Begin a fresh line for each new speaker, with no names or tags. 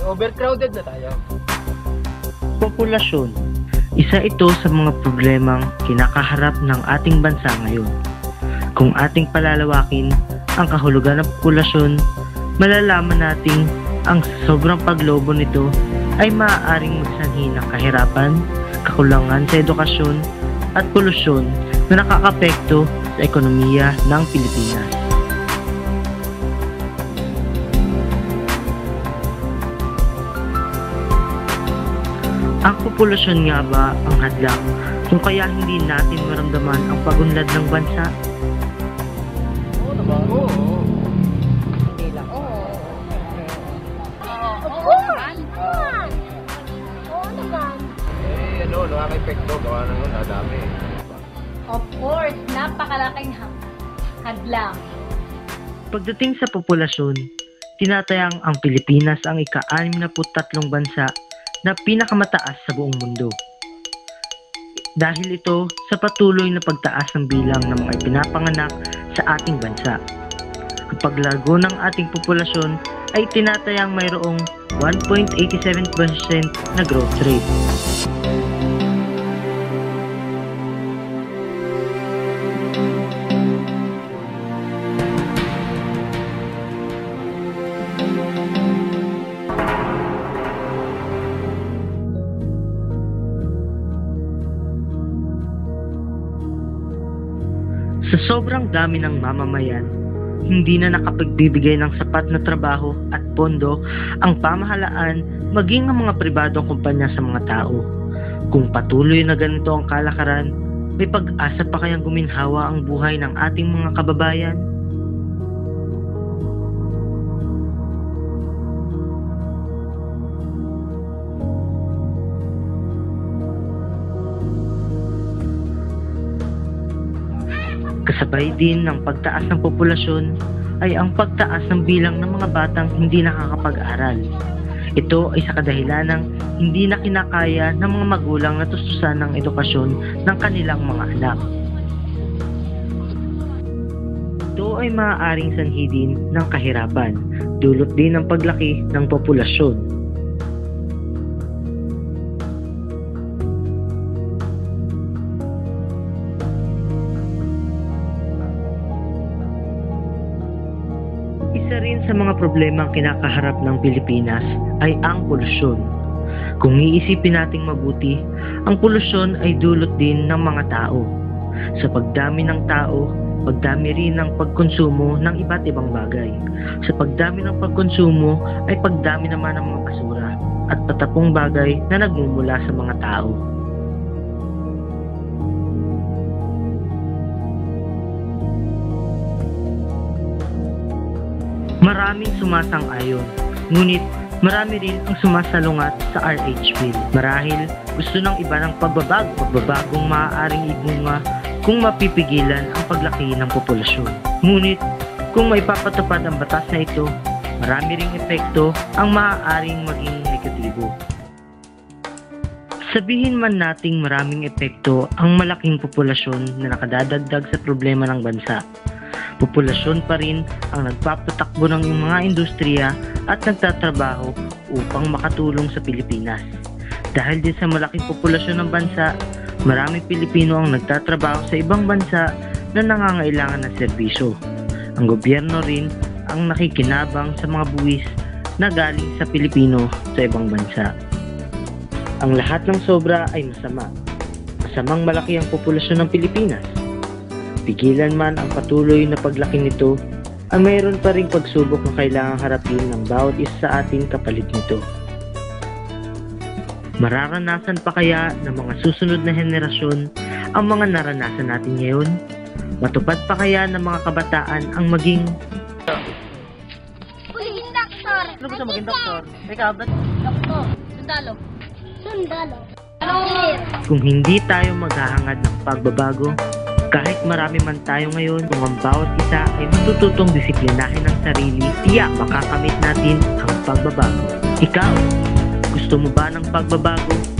overcrowded na tayo.
Populasyon. Isa ito sa mga problemang kinakaharap ng ating bansa ngayon. Kung ating palalawakin ang kahulugan ng populasyon, malalaman nating ang sobrang paglobo nito ay maaaring magsanhi ng kahirapan, kakulangan sa edukasyon at polusyon na nakakapekto sa ekonomiya ng Pilipinas. Ang populasyon nga ba ang hadlang kung kaya hindi natin maramdaman ang pagunlad ng bansa?
Oo naman. Oo.
Hindi lang.
Oo. Of course! Oo naman.
Nakaka-epekto. Gawa na nun, nadami.
Of course, napakalaking hadlang.
Pagdating sa populasyon, tinatayang ang Pilipinas ang ika-63 bansa na pinakamataas sa buong mundo. Dahil ito sa patuloy na pagtaas ng bilang ng mga ipinapanganak sa ating bansa. Ang paglago ng ating populasyon ay tinatayang mayroong 1.87% na growth rate. Sa sobrang dami ng mamamayan, hindi na nakapagbibigay ng sapat na trabaho at pondo ang pamahalaan maging ang mga pribadong kumpanya sa mga tao. Kung patuloy na ganito ang kalakaran, may pag-asa pa kayang guminhawa ang buhay ng ating mga kababayan? Kasabay din ng pagtaas ng populasyon ay ang pagtaas ng bilang ng mga batang hindi nakakapag-aral. Ito ay sa kadahilan ng hindi na kinakaya ng mga magulang na tustusan ng edukasyon ng kanilang mga anak. Ito ay maaaring sanhi din ng kahirapan, dulot din ng paglaki ng populasyon. Isa rin sa mga problemang kinakaharap ng Pilipinas ay ang polusyon. Kung iisipin nating mabuti, ang polusyon ay dulot din ng mga tao. Sa pagdami ng tao, pagdami rin ng pagkonsumo ng iba't ibang bagay. Sa pagdami ng pagkonsumo ay pagdami naman ng mga basura at patapong bagay na nagmumula sa mga tao. Maraming sumasang-ayon, ngunit marami rin ang sumasalungat sa RH Bill. Marahil gusto ng iba ng pagbabagong maaaring ibunga kung mapipigilan ang paglaki ng populasyon. Ngunit kung maipapatupad ang batas na ito, marami ring epekto ang maaaring maging negatibo. Sabihin man nating maraming epekto ang malaking populasyon na nakadadagdag sa problema ng bansa, populasyon pa rin ang nagpapatakbo ng mga industriya at nagtatrabaho upang makatulong sa Pilipinas. Dahil din sa malaking populasyon ng bansa, maraming Pilipino ang nagtatrabaho sa ibang bansa na nangangailangan ng serbisyo. Ang gobyerno rin ang nakikinabang sa mga buwis na galing sa Pilipino sa ibang bansa. Ang lahat ng sobra ay masama. Masamang malaki ang populasyon ng Pilipinas. Pigilan man ang patuloy na paglaki nito, ay mayroon pa ring pagsubok na kailangang harapin ng bawat isa sa ating kapalit nito. Mararanasan pa kaya ng mga susunod na henerasyon ang mga naranasan natin ngayon? Matupad pa kaya ng mga kabataan ang maging
Pulis, doktor.
Ano gusto maging doktor? Ikaw ba?
Doktor. Sundalo. Sundalo. Engineer.
Kung hindi tayo maghahangad ng pagbabago, kahit marami man tayo ngayon, kung ang bawat isa ay matututong disiplinahin ang sarili, tiyak makakamit natin ang pagbabago. Ikaw, gusto mo ba ng pagbabago?